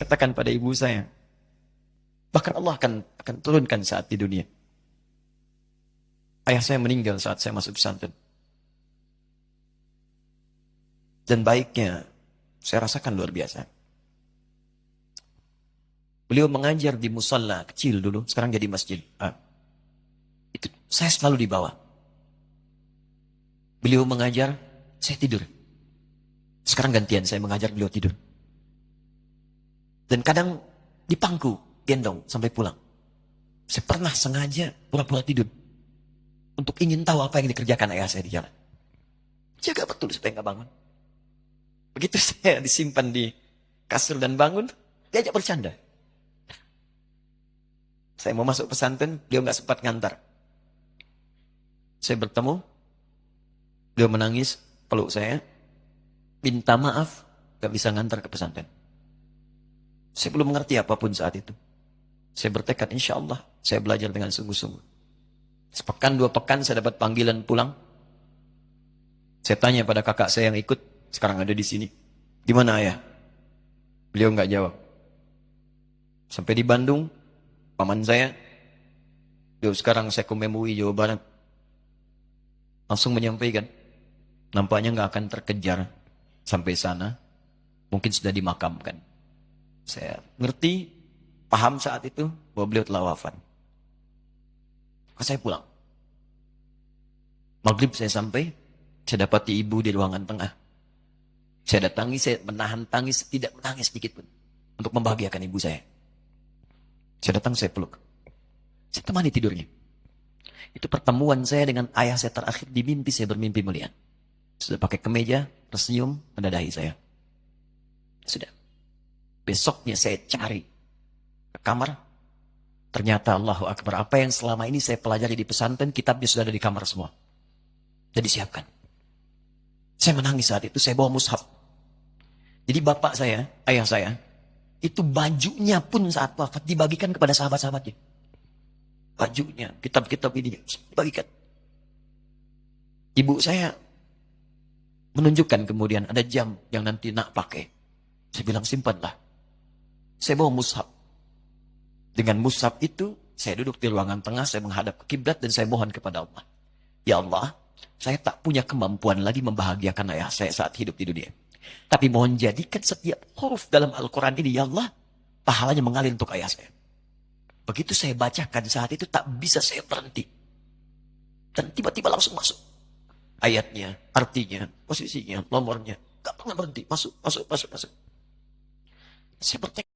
katakan pada ibu saya. Bahkan Allah akan turunkan saat di dunia. Ayah saya meninggal saat saya masuk pesantren. Dan baiknya, saya rasakan luar biasa. Beliau mengajar di musalla kecil dulu, sekarang jadi masjid. Itu saya selalu dibawa. Beliau mengajar, saya tidur. Sekarang gantian, saya mengajar, beliau tidur. Dan kadang dipangku, gendong sampai pulang. Saya pernah sengaja pura-pura tidur untuk ingin tahu apa yang dikerjakan ayah saya di jalan. Jaga betul supaya nggak bangun. Begitu saya disimpan di kasur dan bangun, diajak bercanda. Saya mau masuk pesantren, dia nggak sempat ngantar. Saya bertemu, dia menangis, peluk saya, minta maaf, gak bisa ngantar ke pesantren. Saya belum mengerti apapun saat itu. Saya bertekad, insya Allah, saya belajar dengan sungguh-sungguh. Sepekan, 2 pekan, saya dapat panggilan pulang. Saya tanya pada kakak saya yang ikut, sekarang ada di sini. Di mana ayah? Beliau nggak jawab. Sampai di Bandung, paman saya, beliau sekarang saya MUI Jawa Barat. Langsung menyampaikan, nampaknya nggak akan terkejar sampai sana, mungkin sudah dimakamkan. Saya ngerti, paham saat itu bahwa beliau telah wafat. Maka saya pulang. Maghrib saya sampai, saya dapati ibu di ruangan tengah. Saya datangi, saya menahan tangis, tidak menangis sedikit pun, untuk membahagiakan ibu saya. Saya datang, saya peluk. Saya temani tidurnya. Itu pertemuan saya dengan ayah saya terakhir di mimpi, saya bermimpi melihat. Sudah pakai kemeja, tersenyum, mendadahi saya. Sudah. Besoknya saya cari ke kamar. Ternyata Allahu Akbar, apa yang selama ini saya pelajari di pesantren, kitabnya sudah ada di kamar semua. Sudah disiapkan. Saya menangis saat itu, saya bawa mushaf. Jadi bapak saya, ayah saya, itu bajunya pun saat wafat dibagikan kepada sahabat-sahabatnya. Bajunya, kitab-kitab ini dibagikan. Ibu saya menunjukkan kemudian ada jam yang nanti nak pakai. Saya bilang simpanlah. Saya bawa mushaf. Dengan mushaf itu, saya duduk di ruangan tengah, saya menghadap ke kiblat dan saya mohon kepada Allah. Ya Allah, saya tak punya kemampuan lagi membahagiakan ayah saya saat hidup di dunia. Tapi mohon jadikan setiap huruf dalam Al-Quran ini, ya Allah, pahalanya mengalir untuk ayah saya. Begitu saya bacakan saat itu, tak bisa saya berhenti. Dan tiba-tiba langsung masuk. Ayatnya, artinya, posisinya, nomornya. Gak pernah berhenti. Masuk. Saya bertekad.